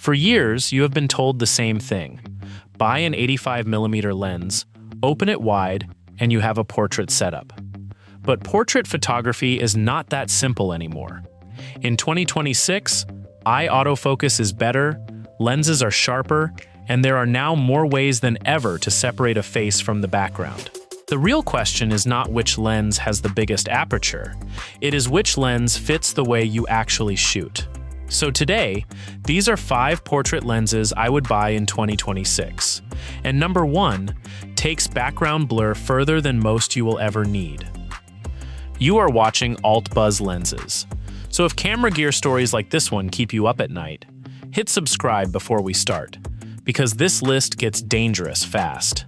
For years, you have been told the same thing. Buy an 85mm lens, open it wide, and you have a portrait setup. But portrait photography is not that simple anymore. In 2026, eye autofocus is better, lenses are sharper, and there are now more ways than ever to separate a face from the background. The real question is not which lens has the biggest aperture, it is which lens fits the way you actually shoot. So today, these are 5 portrait lenses I would buy in 2026. And number 1 takes background blur further than most you will ever need. You are watching Alt Buzz Lenses. So if camera gear stories like this one keep you up at night, hit subscribe before we start, because this list gets dangerous fast.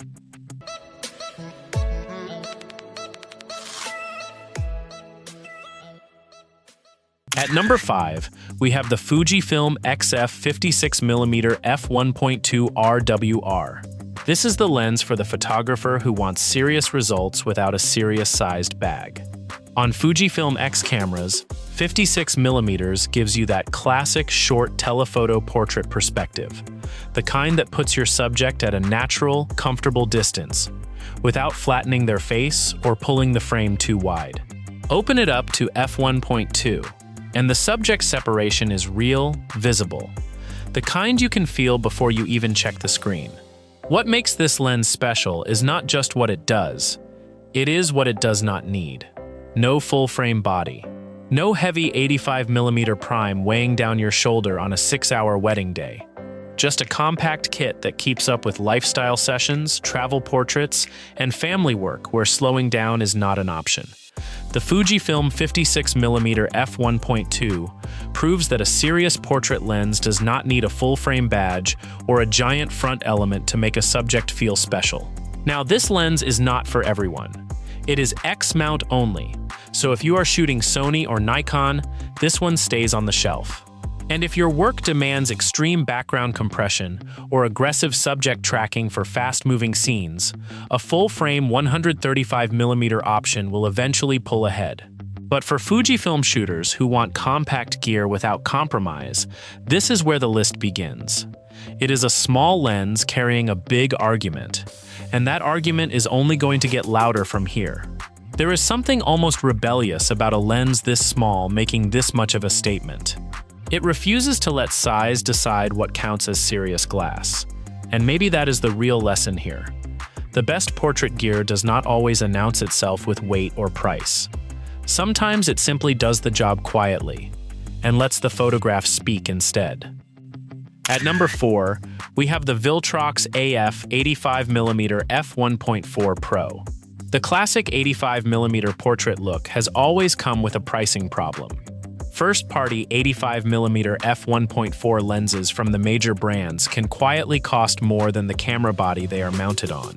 At number 5, we have the Fujifilm XF 56mm f1.2 RWR. This is the lens for the photographer who wants serious results without a serious-sized bag. On Fujifilm X cameras, 56mm gives you that classic short telephoto portrait perspective, the kind that puts your subject at a natural, comfortable distance, without flattening their face or pulling the frame too wide. Open it up to f1.2. And the subject separation is real, visible, the kind you can feel before you even check the screen. What makes this lens special is not just what it does, it is what it does not need. No full-frame body. No heavy 85mm prime weighing down your shoulder on a 6-hour wedding day. Just a compact kit that keeps up with lifestyle sessions, travel portraits, and family work where slowing down is not an option. The Fujifilm 56mm f1.2 proves that a serious portrait lens does not need a full-frame badge or a giant front element to make a subject feel special. Now, this lens is not for everyone. It is X-mount only, so if you are shooting Sony or Nikon, this one stays on the shelf. And if your work demands extreme background compression or aggressive subject tracking for fast-moving scenes, a full-frame 135mm option will eventually pull ahead. But for Fujifilm shooters who want compact gear without compromise, this is where the list begins. It is a small lens carrying a big argument, and that argument is only going to get louder from here. There is something almost rebellious about a lens this small making this much of a statement. It refuses to let size decide what counts as serious glass. And maybe that is the real lesson here. The best portrait gear does not always announce itself with weight or price. Sometimes it simply does the job quietly and lets the photograph speak instead. At number 4, we have the Viltrox AF 85mm f1.4 Pro. The classic 85mm portrait look has always come with a pricing problem. First-party 85mm f1.4 lenses from the major brands can quietly cost more than the camera body they are mounted on.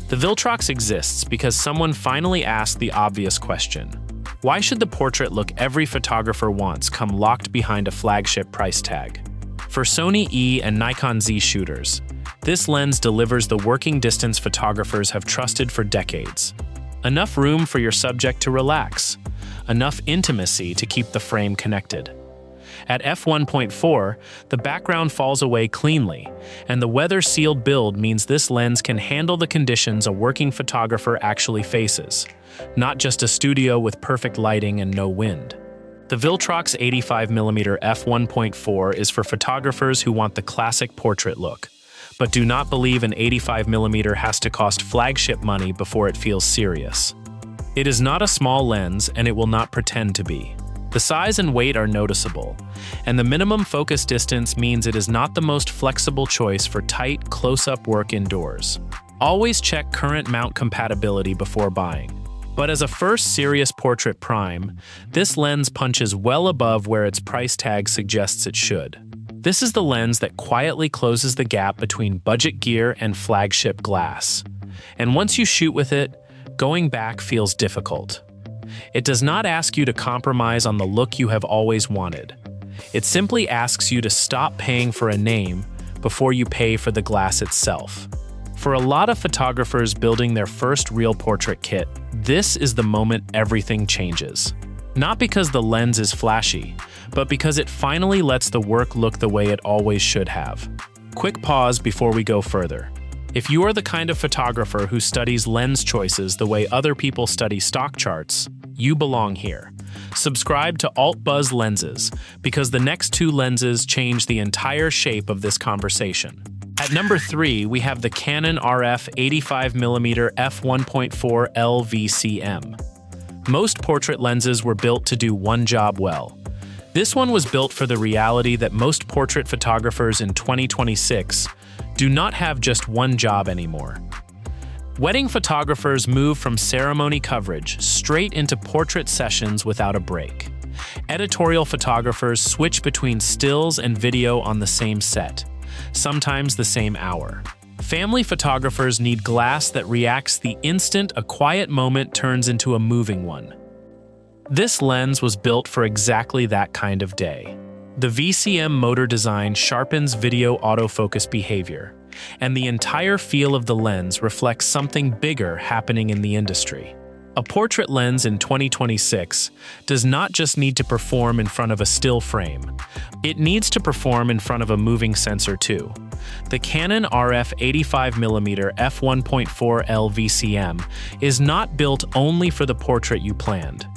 The Viltrox exists because someone finally asked the obvious question. Why should the portrait look every photographer wants come locked behind a flagship price tag? For Sony E and Nikon Z shooters, this lens delivers the working distance photographers have trusted for decades. Enough room for your subject to relax. Enough intimacy to keep the frame connected. At f1.4, the background falls away cleanly, and the weather-sealed build means this lens can handle the conditions a working photographer actually faces, not just a studio with perfect lighting and no wind. The Viltrox 85mm f1.4 is for photographers who want the classic portrait look, but do not believe an 85mm has to cost flagship money before it feels serious. It is not a small lens, and it will not pretend to be. The size and weight are noticeable, and the minimum focus distance means it is not the most flexible choice for tight, close-up work indoors. Always check current mount compatibility before buying. But as a first serious portrait prime, this lens punches well above where its price tag suggests it should. This is the lens that quietly closes the gap between budget gear and flagship glass. And once you shoot with it, going back feels difficult. It does not ask you to compromise on the look you have always wanted. It simply asks you to stop paying for a name before you pay for the glass itself. For a lot of photographers building their first real portrait kit, this is the moment everything changes. Not because the lens is flashy, but because it finally lets the work look the way it always should have. Quick pause before we go further. If you are the kind of photographer who studies lens choices the way other people study stock charts, you belong here. Subscribe to Alt Buzz Lenses, because the next two lenses change the entire shape of this conversation. At number 3, we have the Canon RF 85mm f1.4 L VCM. Most portrait lenses were built to do one job well. This one was built for the reality that most portrait photographers in 2026 do not have just one job anymore. Wedding photographers move from ceremony coverage straight into portrait sessions without a break. Editorial photographers switch between stills and video on the same set, sometimes the same hour. Family photographers need glass that reacts the instant a quiet moment turns into a moving one. This lens was built for exactly that kind of day. The VCM motor design sharpens video autofocus behavior, and the entire feel of the lens reflects something bigger happening in the industry. A portrait lens in 2026 does not just need to perform in front of a still frame. It needs to perform in front of a moving sensor too. The Canon RF 85mm f1.4 L VCM is not built only for the portrait you planned.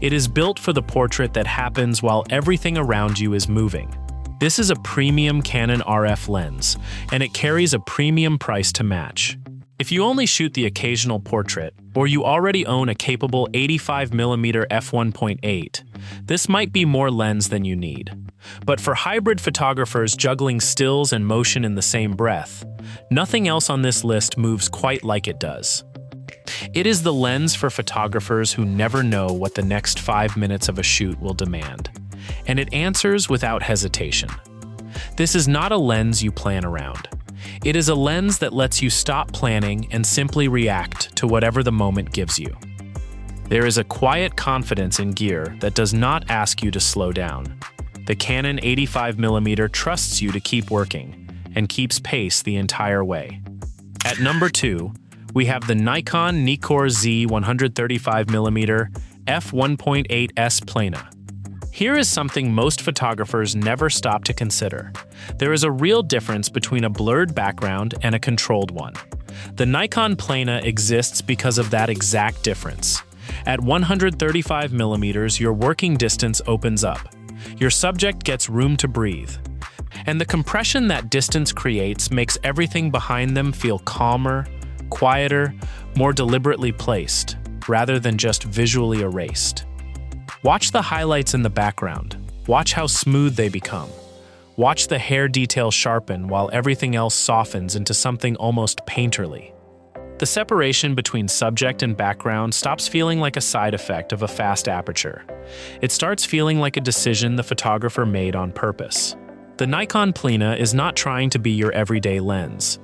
It is built for the portrait that happens while everything around you is moving. This is a premium Canon RF lens, and it carries a premium price to match. If you only shoot the occasional portrait, or you already own a capable 85mm f1.8, this might be more lens than you need. But for hybrid photographers juggling stills and motion in the same breath, nothing else on this list moves quite like it does. It is the lens for photographers who never know what the next 5 minutes of a shoot will demand, and it answers without hesitation. This is not a lens you plan around. It is a lens that lets you stop planning and simply react to whatever the moment gives you. There is a quiet confidence in gear that does not ask you to slow down. The Canon 85mm trusts you to keep working and keeps pace the entire way. At number 2, we have the Nikon NIKKOR Z 135mm f1.8 S Plena. Here is something most photographers never stop to consider. There is a real difference between a blurred background and a controlled one. The Nikon Plena exists because of that exact difference. At 135mm, your working distance opens up. Your subject gets room to breathe. And the compression that distance creates makes everything behind them feel calmer, quieter, more deliberately placed, rather than just visually erased. Watch the highlights in the background. Watch how smooth they become. Watch the hair detail sharpen while everything else softens into something almost painterly. The separation between subject and background stops feeling like a side effect of a fast aperture. It starts feeling like a decision the photographer made on purpose. The Nikon Plena is not trying to be your everyday lens.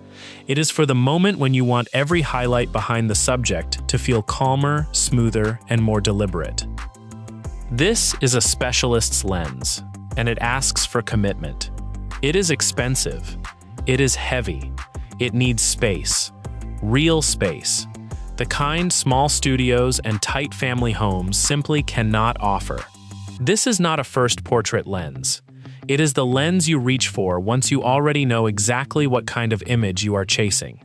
It is for the moment when you want every highlight behind the subject to feel calmer, smoother, and more deliberate. This is a specialist's lens, and it asks for commitment. It is expensive. It is heavy. It needs space. Real space. The kind small studios and tight family homes simply cannot offer. This is not a first portrait lens. It is the lens you reach for once you already know exactly what kind of image you are chasing.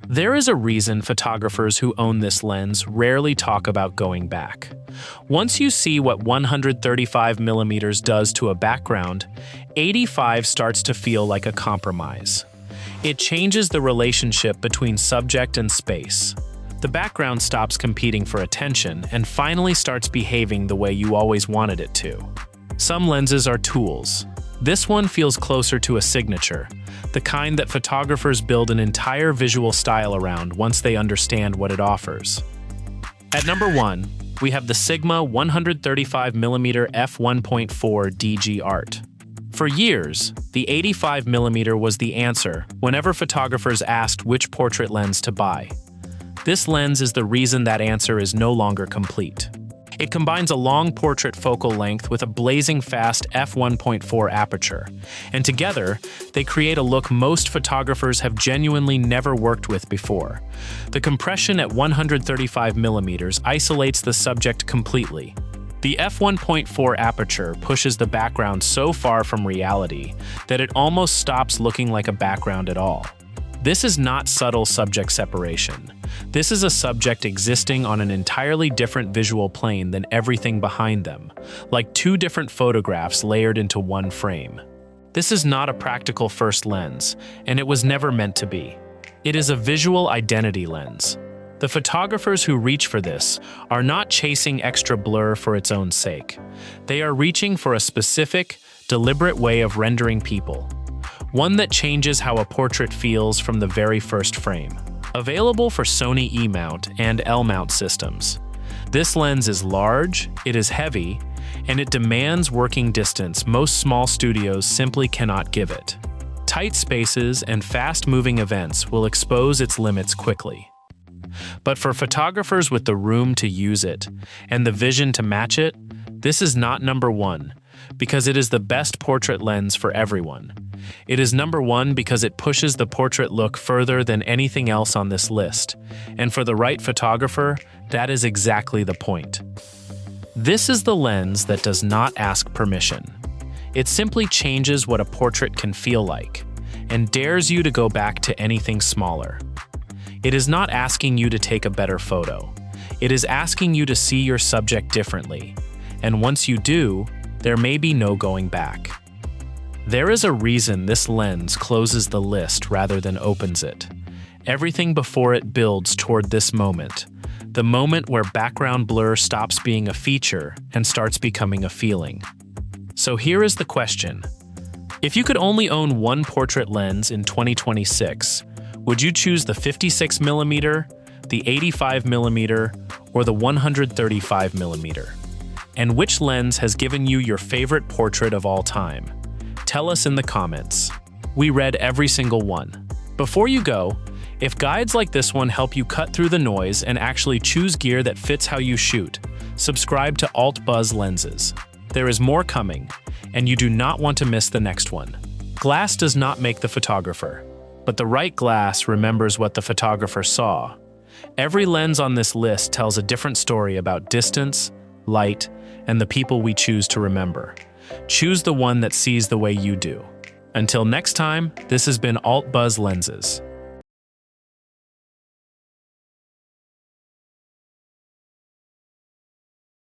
There is a reason photographers who own this lens rarely talk about going back. Once you see what 135mm does to a background, 85 starts to feel like a compromise. It changes the relationship between subject and space. The background stops competing for attention and finally starts behaving the way you always wanted it to. Some lenses are tools. This one feels closer to a signature, the kind that photographers build an entire visual style around once they understand what it offers. At number 1, we have the Sigma 135mm f1.4 DG Art. For years, the 85mm was the answer whenever photographers asked which portrait lens to buy. This lens is the reason that answer is no longer complete. It combines a long portrait focal length with a blazing fast f1.4 aperture, and together, they create a look most photographers have genuinely never worked with before. The compression at 135mm isolates the subject completely. The f1.4 aperture pushes the background so far from reality that it almost stops looking like a background at all. This is not subtle subject separation. This is a subject existing on an entirely different visual plane than everything behind them, like two different photographs layered into one frame. This is not a practical first lens, and it was never meant to be. It is a visual identity lens. The photographers who reach for this are not chasing extra blur for its own sake. They are reaching for a specific, deliberate way of rendering people. One that changes how a portrait feels from the very first frame. Available for Sony E-mount and L-mount systems. This lens is large, it is heavy, and it demands working distance most small studios simply cannot give it. Tight spaces and fast-moving events will expose its limits quickly. But for photographers with the room to use it and the vision to match it, this is not number one, because it is the best portrait lens for everyone. It is number one because it pushes the portrait look further than anything else on this list, and for the right photographer, that is exactly the point. This is the lens that does not ask permission. It simply changes what a portrait can feel like, and dares you to go back to anything smaller. It is not asking you to take a better photo. It is asking you to see your subject differently, and once you do, there may be no going back. There is a reason this lens closes the list rather than opens it. Everything before it builds toward this moment, the moment where background blur stops being a feature and starts becoming a feeling. So here is the question. If you could only own one portrait lens in 2026, would you choose the 56mm, the 85mm, or the 135mm? And which lens has given you your favorite portrait of all time? Tell us in the comments. We read every single one. Before you go, if guides like this one help you cut through the noise and actually choose gear that fits how you shoot, subscribe to Alt Buzz Lenses. There is more coming, and you do not want to miss the next one. Glass does not make the photographer, but the right glass remembers what the photographer saw. Every lens on this list tells a different story about distance, light, and the people we choose to remember. Choose the one that sees the way you do. Until next time, this has been Alt Buzz Lenses.